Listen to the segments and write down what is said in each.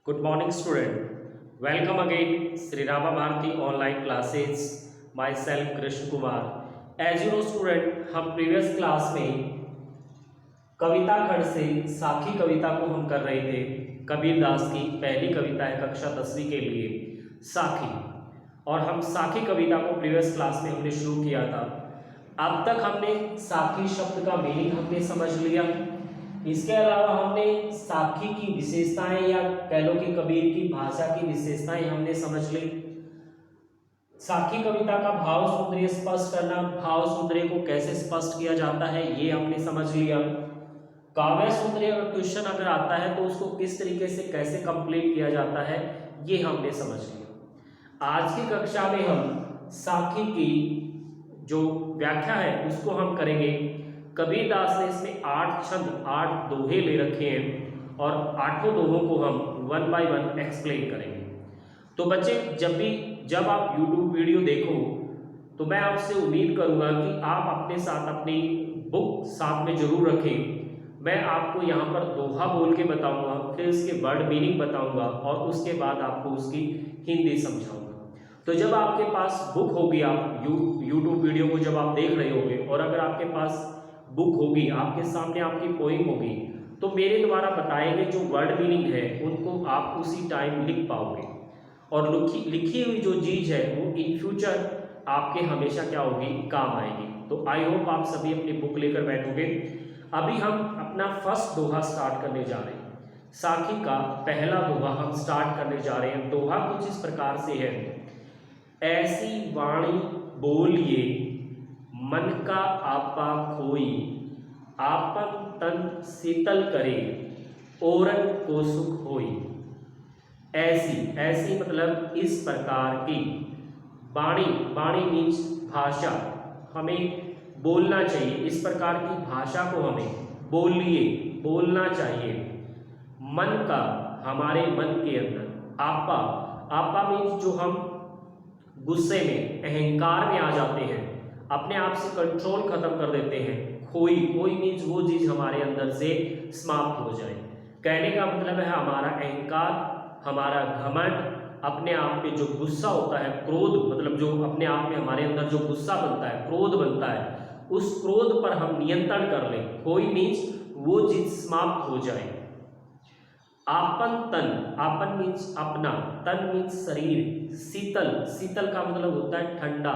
Good morning, student. Welcome again, Sri Rama Bharati online classes. Myself, Krishna Kumar. As you know, student, हम previous class में कविता खंड से साखी कविता को हम कर रहे थे। कबीर दास की पहली कविता है कक्षा 10वीं के लिए साखी, और हम साखी कविता को प्रीवियस क्लास में हमने शुरू किया था। अब तक हमने साखी शब्द का मीनिंग हमने समझ लिया। इसके अलावा हमने साखी की विशेषताएं या कह लो कि कबीर की भाषा की विशेषताएं हमने समझ ली। साखी कविता का भाव सौंदर्य स्पष्ट करना, भाव सौंदर्य को कैसे स्पष्ट किया जाता है ये हमने समझ लिया। काव्य सौंदर्य का क्वेश्चन अगर आता है तो उसको किस तरीके से कैसे कंप्लीट किया जाता है ये हमने समझ लिया। आज की कक्षा में हम साखी की जो व्याख्या है उसको हम करेंगे। कबीर दास ने इसमें 8 छंद 8 दोहे ले रखे हैं और 8 दोहों को हम 1 बाय 1 एक्सप्लेन करेंगे। तो बच्चे जब आप YouTube वीडियो देखो तो मैं आपसे उम्मीद करूंगा कि आप अपने साथ अपनी बुक साथ में जरूर रखें। मैं आपको यहाँ पर दोहा बोल के बताऊंगा, फिर उसके वर्ड मीनिंग बताऊंगा और उसके बाद आपको उसकी हिंदी समझाऊंगा। तो जब आपके पास बुक होगी, आप YouTube वीडियो को जब आप देख रहे होंगे और अगर आपके पास बुक होगी, आपके सामने आपकी पोइम होगी, तो मेरे द्वारा बताए गए जो वर्ड मीनिंग है उनको आप उसी टाइम लिख पाओगे और लिखी हुई जो चीज़ है वो इन फ्यूचर आपके हमेशा क्या होगी, काम आएगी। तो आई होप आप सभी अपनी बुक लेकर बैठोगे। अभी हम अपना फर्स्ट दोहा स्टार्ट करने जा रहे हैं। साखी का पहला दोहा हम स्टार्ट करने जा रहे हैं। दोहा कुछ इस प्रकार से है। ऐसी वाणी बोलिए मन का आपा खोई, आपन तन शीतल करे, ओरन को सुख होई। ऐसी मतलब इस प्रकार की। वाणी मीन्स भाषा, हमें बोलना चाहिए। इस प्रकार की भाषा को हमें बोलना चाहिए। मन का, हमारे मन के अंदर। आपा मीन्स जो हम गुस्से में, अहंकार में आ जाते हैं, अपने आप से कंट्रोल खत्म कर देते हैं। खोई मीन्स वो चीज हमारे अंदर से समाप्त हो जाए। कहने का मतलब है हमारा अहंकार, हमारा घमंड, अपने आप पे जो गुस्सा होता है, क्रोध मतलब जो अपने आप में हमारे अंदर जो गुस्सा बनता है, क्रोध बनता है, उस क्रोध पर हम नियंत्रण कर लें। खोई मीन्स वो चीज समाप्त हो जाए। आपन मीन्स अपना, तन मीन्स शरीर, शीतल का मतलब होता है ठंडा,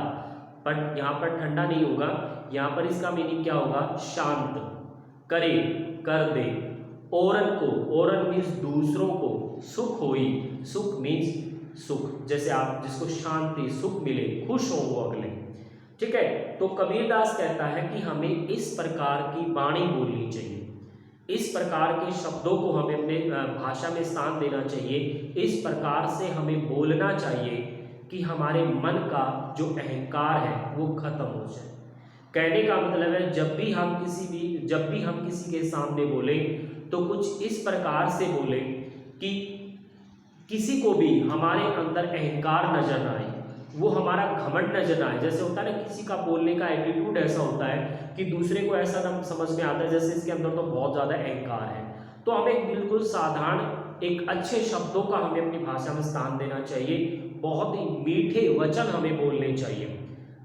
बट यहाँ पर ठंडा नहीं होगा, यहाँ पर इसका मीनिंग क्या होगा, शांत करे, कर दे। ओरन मीन्स दूसरों को, सुख होई, सुख मीन्स सुख, जैसे आप जिसको शांति सुख मिले, खुश हो वो अगले। ठीक है, तो कबीर दास कहता है कि हमें इस प्रकार की वाणी बोलनी चाहिए, इस प्रकार के शब्दों को हमें अपने भाषा में स्थान देना चाहिए। इस प्रकार से हमें बोलना चाहिए कि हमारे मन का जो अहंकार है वो खत्म हो जाए। कहने का मतलब है जब भी हम किसी के सामने बोले तो कुछ इस प्रकार से बोले कि किसी को भी हमारे अंदर अहंकार नजर ना आए, वो हमारा घमंड नजर ना आए। जैसे होता है ना, किसी का बोलने का एटीट्यूड ऐसा होता है कि दूसरे को ऐसा ना समझ में आता है जैसे इसके अंदर तो बहुत ज़्यादा अहंकार है। तो हमें बिल्कुल साधारण एक अच्छे शब्दों का हमें अपनी भाषा में स्थान देना चाहिए। बहुत ही मीठे वचन हमें बोलने चाहिए।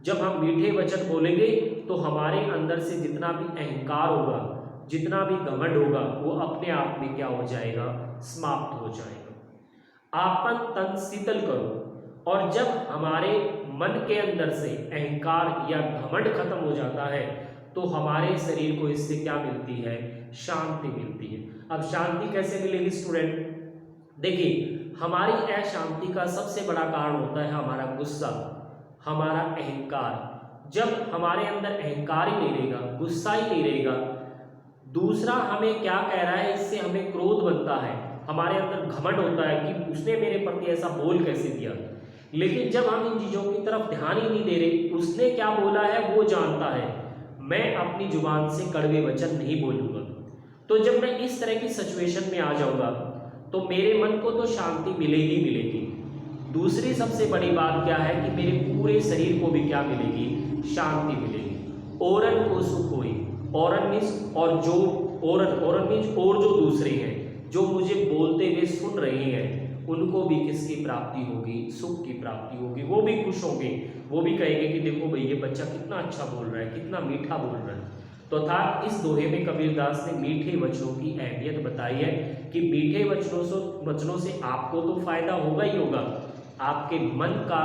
जब हम मीठे वचन बोलेंगे तो हमारे अंदर से जितना भी अहंकार होगा, जितना भी घमंड होगा, वो अपने आप में क्या हो जाएगा, समाप्त हो जाएगा। आपन तन शीतल करो। और जब हमारे मन के अंदर से अहंकार या घमंड खत्म हो जाता है तो हमारे शरीर को इससे क्या मिलती है, शांति मिलती है। अब शांति कैसे मिलेगी स्टूडेंट? देखिए, हमारी अशांति का सबसे बड़ा कारण होता है हमारा गुस्सा, हमारा अहंकार। जब हमारे अंदर अहंकार ही नहीं रहेगा, गुस्सा ही नहीं रहेगा, दूसरा हमें क्या कह रहा है, इससे हमें क्रोध बनता है, हमारे अंदर घमंड होता है कि उसने मेरे प्रति ऐसा बोल कैसे दिया। लेकिन जब हम इन चीज़ों की तरफ ध्यान ही नहीं दे रहे, उसने क्या बोला है वो जानता है, मैं अपनी जुबान से कड़वे वचन नहीं बोलूँगा। तो जब मैं इस तरह की सिचुएशन में आ जाऊँगा तो मेरे मन को तो शांति मिलेगी। दूसरी सबसे बड़ी बात क्या है कि मेरे पूरे शरीर को भी क्या मिलेगी, शांति मिलेगी। ओरन को सुख होई। ओरन मीन्स और जो, ओरन मीन्स और जो दूसरे हैं, जो मुझे बोलते हुए सुन रहे हैं उनको भी किसकी प्राप्ति होगी, सुख की प्राप्ति होगी। वो भी खुश होंगे, वो भी कहेंगे कि देखो भाई ये बच्चा कितना अच्छा बोल रहा है, कितना मीठा बोल रहा है। तो था इस दोहे में कबीरदास ने मीठे वचनों की अहमियत बताई है कि मीठे वचनों से आपको तो फायदा होगा ही होगा, आपके मन का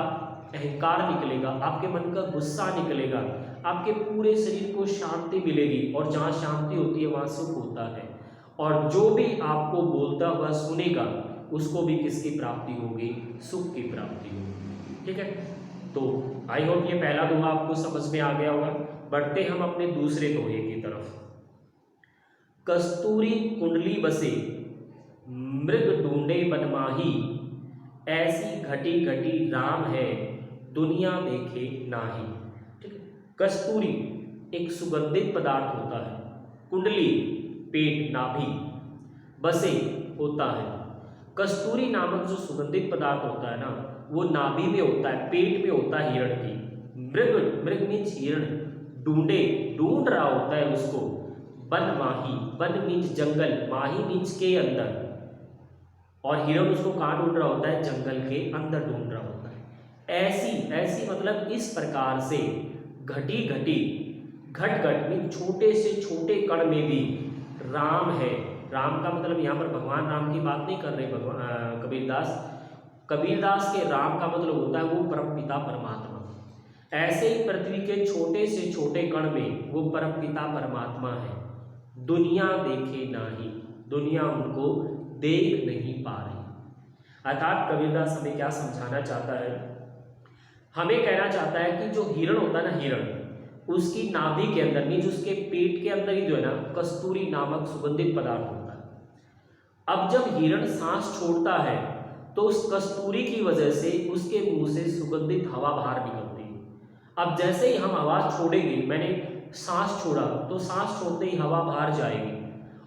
अहंकार निकलेगा, आपके मन का गुस्सा निकलेगा, आपके पूरे शरीर को शांति मिलेगी, और जहाँ शांति होती है वहाँ सुख होता है। और जो भी आपको बोलता हुआ सुनेगा उसको भी किसकी प्राप्ति होगी, सुख की प्राप्ति होगी। ठीक है, तो आई होप ये पहला दोहा आपको समझ में आ गया होगा। बढ़ते हम अपने दूसरे दोहे की तरफ। कस्तूरी कुंडली बसे मृग ढूंढे बनमाही, ऐसी घटी घटी राम है दुनिया देखे नाही। ठीक है, कस्तूरी एक सुगंधित पदार्थ होता है, कुंडली पेट नाभि, बसे होता है। कस्तूरी नामक जो सुगंधित पदार्थ होता है ना वो नाभि में होता है, पेट में होता है हिरण की। मृग मीन्स हिरण, ढूंढ रहा होता है उसको। बन माही, बन मीन्स जंगल, माही मीन्स के अंदर, और हिरण उसको कहाँ ढूंढ रहा होता है, जंगल के अंदर ढूंढ रहा होता है। ऐसी मतलब इस प्रकार से घटी घटी, घट घट में छोटे से छोटे कण में भी राम है। राम का मतलब यहाँ पर भगवान राम की बात नहीं कर रहे कबीरदास के राम का मतलब होता है वो परमपिता परमात्मा। ऐसे ही पृथ्वी के छोटे से छोटे कण में वो परमपिता परमात्मा है। दुनिया देखे नाही, दुनिया उनको देख नहीं पा रही। अर्थात कबीरदास हमें क्या समझाना चाहता है, हमें कहना चाहता है कि जो हिरण होता है ना, हिरण उसकी नाभि के अंदर मीन्स उसके पेट के अंदर ही जो है ना कस्तूरी नामक सुगंधित पदार्थ होता है। अब जब हिरण सांस छोड़ता है तो उस कस्तूरी की वजह से उसके मुंह से सुगंधित हवा बाहर निकलती है। अब जैसे ही हम आवाज छोड़ेंगे, मैंने सांस छोड़ा तो सांस छोड़ते ही हवा बाहर जाएगी,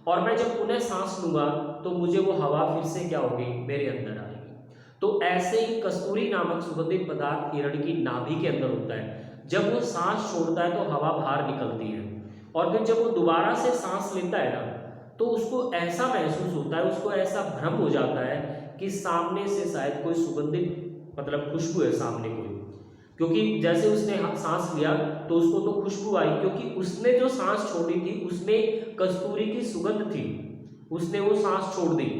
और मैं जब पुनः सांस लूंगा तो मुझे वो हवा फिर से क्या होगी, मेरे अंदर आएगी। तो ऐसे ही कस्तूरी नामक सुगंधित पदार्थ हिरण की नाभि के अंदर होता है। जब वो सांस छोड़ता है तो हवा बाहर निकलती है, और फिर जब वो दोबारा से सांस लेता है ना तो उसको ऐसा महसूस होता है, उसको ऐसा भ्रम हो जाता है कि सामने से शायद कोई सुगंधित मतलब खुशबू है सामने कोई, क्योंकि जैसे उसने सांस लिया तो उसको तो खुशबू आई, क्योंकि उसने जो सांस छोड़ी थी उसमें कस्तूरी की सुगंध थी, उसने वो सांस छोड़ दी,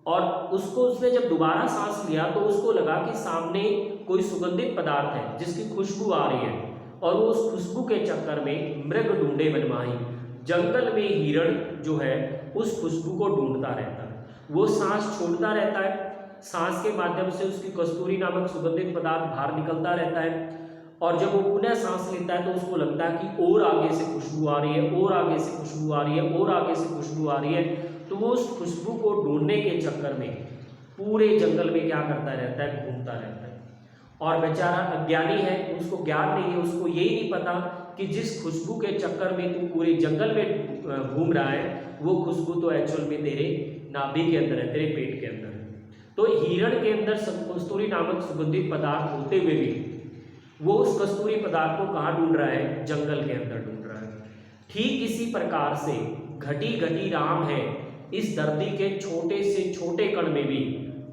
और उसको उसने जब दोबारा सांस लिया तो उसको लगा कि सामने कोई सुगंधित पदार्थ है जिसकी खुशबू आ रही है, और वो उस खुशबू के चक्कर में मृग ढूंढे बनमाही, जंगल में हिरण जो है उस खुशबू को ढूंढता रहता है। वो सांस छोड़ता रहता है, सांस के माध्यम से उसकी कस्तूरी नामक सुगंधित पदार्थ बाहर निकलता रहता है, और जब वो पुनः सांस लेता है तो उसको लगता है कि और आगे से खुशबू आ रही है, और आगे से खुशबू आ रही है, और आगे से खुशबू आ रही है। तो वो उस खुशबू को ढूंढने के चक्कर में पूरे जंगल में क्या करता रहता है, घूमता रहता है। और बेचारा अज्ञानी है, उसको ज्ञान नहीं है, उसको यही नहीं पता कि जिस खुशबू के चक्कर में तू पूरे जंगल में घूम रहा है वो खुशबू तो एक्चुअल में तेरे नाभि के अंदर है, तेरे पेट के अंदर है। तो हिरण के अंदर कस्तूरी नामक सुगंधित पदार्थ होते हुए भी वो उस कस्तूरी पदार्थ को कहाँ ढूंढ रहा है, जंगल के अंदर ढूंढ रहा है। ठीक इसी प्रकार से घटी घटी राम है, इस धरती के छोटे से छोटे कण में भी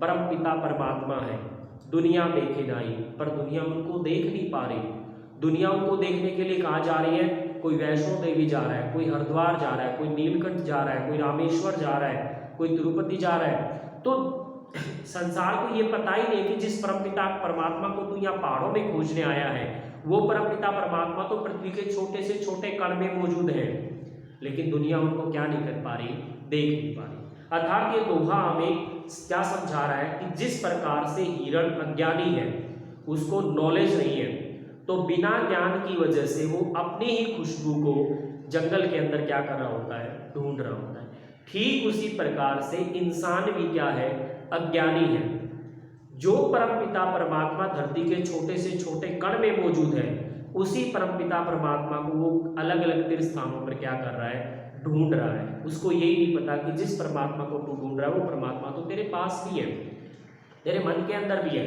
परमपिता परमात्मा है। दुनिया देखे नहीं, पर दुनिया उनको देख नहीं पा रही। दुनिया उनको देखने के लिए कहाँ जा रही है, कोई वैष्णो देवी जा रहा है, कोई हरिद्वार जा रहा है, कोई नीलकंठ जा रहा है, कोई रामेश्वर जा रहा है, कोई तिरुपति जा रहा है। तो संसार को ये पता ही नहीं कि जिस परमपिता परमात्मा को तू यहाँ पहाड़ों में खोजने आया है वो परमपिता परमात्मा तो पृथ्वी के छोटे से छोटे कण में मौजूद है, लेकिन दुनिया उनको क्या नहीं कर पा रही, देख नहीं पा रही। अर्थात ये दोहा हमें क्या समझा रहा है कि जिस प्रकार से हिरण अज्ञानी है, उसको नॉलेज नहीं है, तो बिना ज्ञान की वजह से वो अपनी ही खुशबू को जंगल के अंदर क्या कर रहा होता है, ढूंढ रहा होता है। ठीक उसी प्रकार से इंसान भी क्या है, अज्ञानी है। जो परमपिता परमात्मा धरती के छोटे से छोटे कण में मौजूद है, उसी परमपिता परमात्मा को वो अलग अलग तीर्थ स्थानों पर क्या कर रहा है, ढूंढ रहा है। उसको यही नहीं पता कि जिस परमात्मा को तू ढूंढ रहा है वो परमात्मा तो तेरे पास भी है, तेरे मन के अंदर भी है।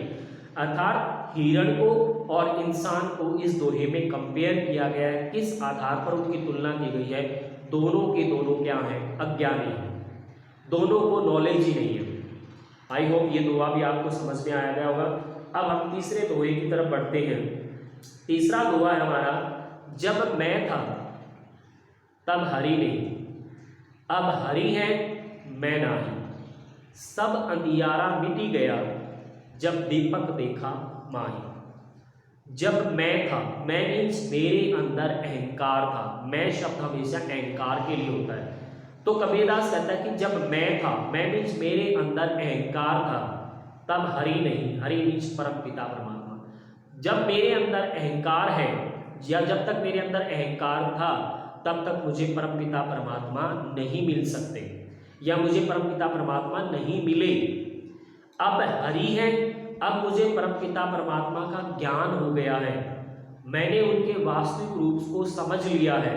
अर्थात हिरण को और इंसान को इस दोहे में कंपेयर किया गया है। किस आधार पर उनकी तुलना की गई है, दोनों के दोनों क्या हैं, अज्ञानी हैं। दोनों को नॉलेज ही नहीं है। आई होप ये दोहा भी आपको समझ में आया गया होगा। अब हम तीसरे दोहे की तरफ बढ़ते हैं। तीसरा दोहा है हमारा, जब मैं था तब हरि नहीं, अब हरि है मैं नाही, सब अंधियारा मिटी गया, जब दीपक देखा माही। जब मैं था, मैं मीन्स मेरे अंदर अहंकार था। मैं शब्द हमेशा अहंकार के लिए होता है। तो कबीरदास कहता है कि जब मैं था, मैं मीन्स मेरे अंदर अहंकार था, तब हरि नहीं, हरि मीन्स परम पिता परमात्मा। जब मेरे अंदर अहंकार है या जब तक मेरे अंदर अहंकार था तब तक मुझे परम पिता परमात्मा नहीं मिल सकते या मुझे परम पिता परमात्मा नहीं मिले। अब हरि है, अब मुझे परम पिता परमात्मा का ज्ञान हो गया है, मैंने उनके वास्तविक रूप को समझ लिया है।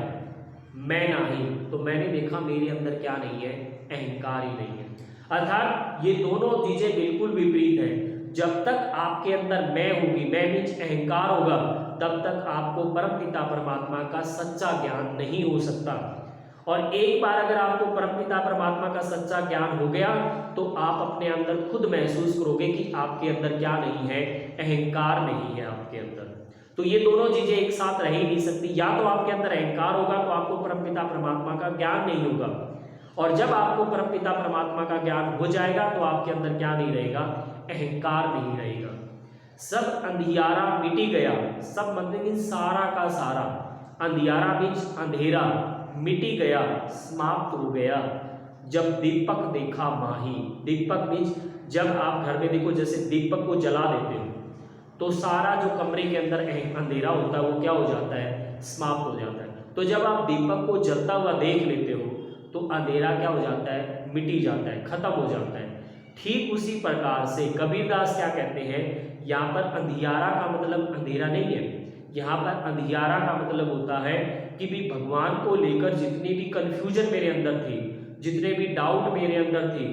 मैं नहीं, तो मैंने देखा मेरे अंदर क्या नहीं है, अहंकार ही नहीं है। अर्थात ये दोनों चीजें बिल्कुल विपरीत है। जब तक आपके अंदर मैं होगी, मैं मीन्स अहंकार होगा, तब तक आपको परम पिता परमात्मा का सच्चा ज्ञान नहीं हो सकता। और एक बार अगर आपको परमपिता परमात्मा का सच्चा ज्ञान हो गया तो आप अपने अंदर खुद महसूस करोगे कि आपके अंदर क्या नहीं है, अहंकार नहीं है आपके अंदर। तो ये दोनों चीजें एक साथ रह ही नहीं सकती। या तो आपके अंदर अहंकार होगा तो आपको परमपिता परमात्मा का ज्ञान नहीं होगा, और जब आपको परमपिता परमात्मा का ज्ञान हो जाएगा तो आपके अंदर क्या नहीं रहेगा, अहंकार नहीं रहेगा। सब अंधियारा मिटी गया, सब मतलब सारा का सारा, अंधियारा मीन्स अंधेरा, मिटी गया समाप्त हो गया, जब दीपक देखा माही। दीपक मीन्स जब आप घर में देखो, जैसे दीपक को जला देते हो तो सारा जो कमरे के अंदर अंधेरा होता है वो क्या हो जाता है, समाप्त हो जाता है। तो जब आप दीपक को जलता हुआ देख लेते हो तो अंधेरा क्या हो जाता है, मिटी जाता है, खत्म हो जाता है। ठीक उसी प्रकार से कबीरदास क्या कहते हैं, यहाँ पर अंधियारा का मतलब अंधेरा नहीं है, यहाँ पर अंधियारा का मतलब होता है कि भी भगवान को लेकर जितनी भी कंफ्यूजन मेरे अंदर थी, जितने भी डाउट मेरे अंदर थी,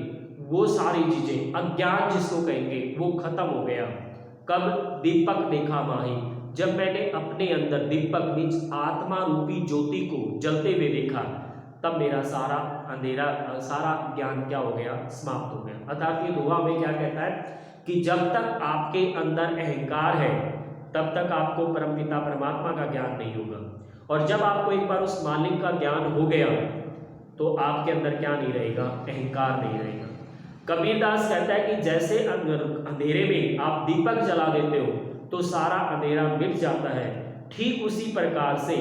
वो सारी चीजें, अज्ञान जिसको कहेंगे, वो खत्म हो गया। कब, दीपक देखा माही, जब मैंने अपने अंदर दीपक मीन्स आत्मा रूपी ज्योति को जलते हुए देखा, तब मेरा सारा अंधेरा, सारा ज्ञान क्या हो गया, समाप्त हो गया। अर्थात ये दोहा में क्या कहता है कि जब तक आपके अंदर अहंकार है तब तक आपको परमपिता परमात्मा का ज्ञान नहीं होगा, और जब आपको एक बार उस मालिक का ज्ञान हो गया तो आपके अंदर क्या नहीं रहेगा, अहंकार नहीं रहेगा। कबीरदास कहता है कि जैसे अंधेरे में आप दीपक जला देते हो तो सारा अंधेरा मिट जाता है, ठीक उसी प्रकार से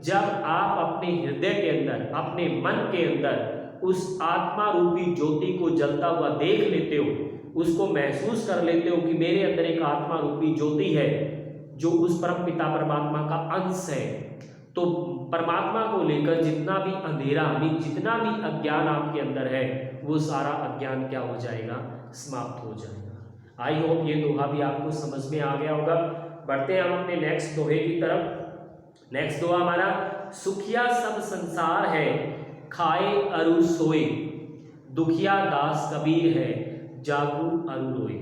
जब आप अपने हृदय के अंदर, अपने मन के अंदर उस आत्मा रूपी ज्योति को जलता हुआ देख लेते हो, उसको महसूस कर लेते हो कि मेरे अंदर एक आत्मा रूपी ज्योति है जो उस परम पिता परमात्मा का अंश है, तो परमात्मा को लेकर जितना भी अंधेरा, जितना भी अज्ञान आपके अंदर है, वो सारा अज्ञान क्या हो जाएगा, समाप्त हो जाएगा। आई होप ये दोहा भी आपको समझ में आ गया होगा। बढ़ते हैं हम अपने नेक्स्ट दोहे की तरफ। नेक्स्ट दोहा हमारा, सुखिया सब संसार है, खाए अरु सोए, दुखिया दास कबीर है, जागू अरु रोए।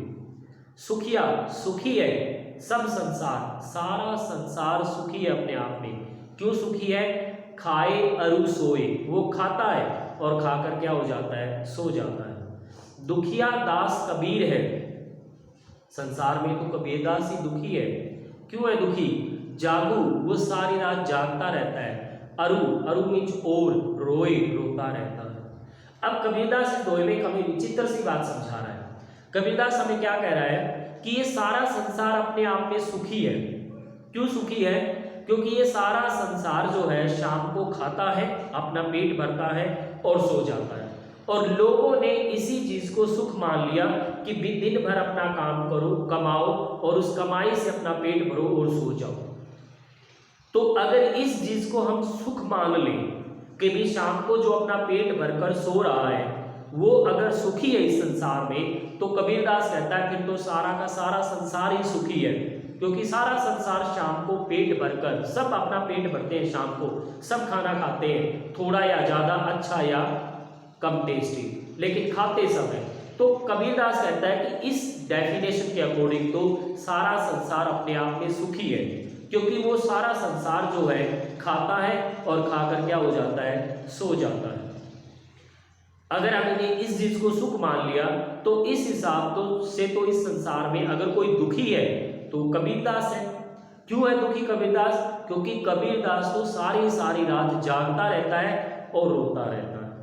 सुखिया, सुखी है सब संसार, सारा संसार सुखी है अपने आप में। क्यों सुखी है, खाए अरु सोए, वो खाता है और खाकर क्या हो जाता है, सो जाता है। दुखिया दास कबीर है, संसार में तो कबीरदास ही दुखी है। क्यों है दुखी, जागू, वो सारी रात जागता रहता है। अरु, अरु मीन्स और, रोए, रोता रहता है। अब कबीरदास इस दोहे में कभी विचित्र सी बात समझा रहा है। कबीरदास हमें क्या कह रहा है कि ये सारा संसार अपने आप में सुखी है। क्यों सुखी है, क्योंकि ये सारा संसार जो है शाम को खाता है, अपना पेट भरता है और सो जाता है, और लोगों ने इसी चीज को सुख मान लिया कि दिन भर अपना काम करो, कमाओ और उस कमाई से अपना पेट भरो और सो जाओ। तो अगर इस चीज को हम सुख मान लें कि भी शाम को जो अपना पेट भरकर सो रहा है वो अगर सुखी है इस संसार में, तो कबीरदास कहता है फिर तो सारा का सारा संसार ही सुखी है, क्योंकि सारा संसार शाम को पेट भरकर, सब अपना पेट भरते हैं शाम को, सब खाना खाते हैं, थोड़ा या ज्यादा, अच्छा या कम टेस्टी, लेकिन खाते सब है। तो कबीरदास कहता है कि इस डेफिनेशन के अकॉर्डिंग तो सारा संसार अपने आप में सुखी है, क्योंकि वो सारा संसार जो है खाता है और खाकर क्या हो जाता है, सो जाता है। अगर हमने इस चीज को सुख मान लिया तो इस हिसाब से तो इस संसार में अगर कोई दुखी है तो कबीरदास है। क्यों है दुखी कबीरदास? क्योंकि कबीरदास तो सारी सारी रात जागता रहता है और रोता रहता है।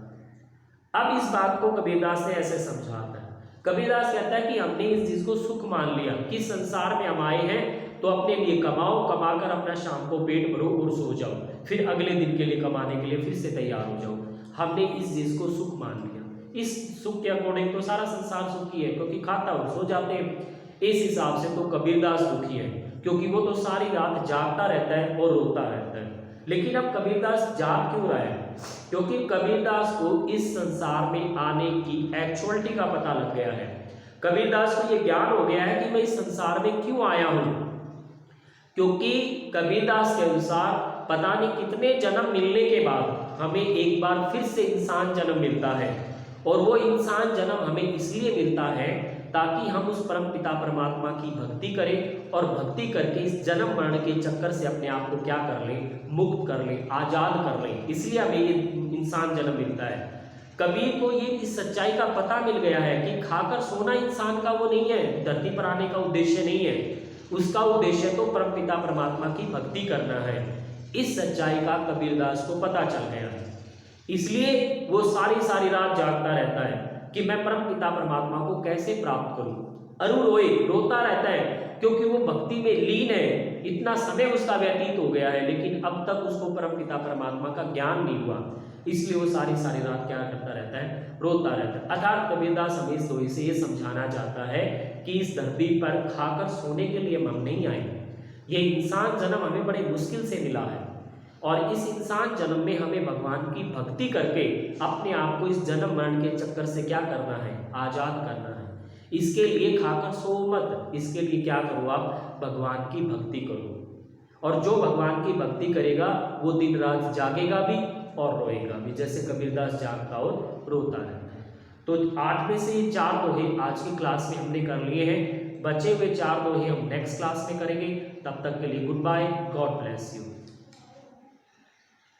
अब इस बात को कबीरदास ने ऐसे समझाता है। कबीरदास कहता है कि हमने इस चीज को सुख मान लिया कि संसार में हम आए हैं तो अपने लिए कमाओ, कमाकर अपना शाम को पेट भरो और सो जाओ, फिर अगले दिन के लिए कमाने के लिए फिर से तैयार हो जाओ। हमने इस चीज को सुख मान लिया। इस सुख के अकॉर्डिंग तो सारा संसार सुखी है क्योंकि खाता और सो जाते हैं। इस हिसाब से तो कबीरदास दुखी है क्योंकि वो तो सारी रात जागता रहता है और रोता रहता है। लेकिन अब कबीरदास जाग क्यों रहा है? क्योंकि कबीरदास को इस संसार में आने की एक्चुअलिटी का पता लग गया है। कबीरदास को यह ज्ञान हो गया है कि मैं इस संसार में क्यों आया हूं। क्योंकि कबीरदास के अनुसार पता नहीं कितने जन्म मिलने के बाद हमें एक बार फिर से इंसान जन्म मिलता है, और वो इंसान जन्म हमें इसलिए मिलता है ताकि हम उस परम पिता परमात्मा की भक्ति करें, और भक्ति करके इस जन्म मरण के चक्कर से अपने आप को क्या कर लें, मुक्त कर लें, आजाद कर लें। इसलिए हमें ये इंसान जन्म मिलता है। कबीर को ये इस सच्चाई का पता मिल गया है कि खाकर सोना इंसान का वो नहीं है, धरती पर आने का उद्देश्य नहीं है। उसका उद्देश्य तो परमपिता परमात्मा की भक्ति करना है। इस सच्चाई का कबीरदास को पता चल गया है, इसलिए वो सारी सारी रात जागता रहता है कि मैं परमपिता परमात्मा को कैसे प्राप्त करूं। अरु रोता रहता है क्योंकि वो भक्ति में लीन है। इतना समय उसका व्यतीत हो गया है लेकिन अब तक उसको परमपिता परमात्मा का ज्ञान नहीं हुआ, इसलिए वो सारी सारी रात क्या करता रहता है, रोता रहता है। अर्थात कबीरदास हमें इस दोहे से ये समझाना चाहता है कि इस धरती पर खाकर सोने के लिए हम नहीं आए। ये इंसान जन्म हमें बड़े मुश्किल से मिला है, और इस इंसान जन्म में हमें भगवान की भक्ति करके अपने आप को इस जन्म मरण के चक्कर से क्या करना है, आजाद करना है। इसके लिए खाकर सो मत, इसके लिए क्या करो, आप भगवान की भक्ति करो। और जो भगवान की भक्ति करेगा वो दिन रात जागेगा भी और रोएगा भी, जैसे कबीरदास जागता और रोता रहता है। तो 8 में से ये 4 दोहे आज की क्लास में हमने कर लिए हैं। बचे हुए 4 दोहे हम नेक्स्ट क्लास में करेंगे। तब तक के लिए goodbye, god bless you.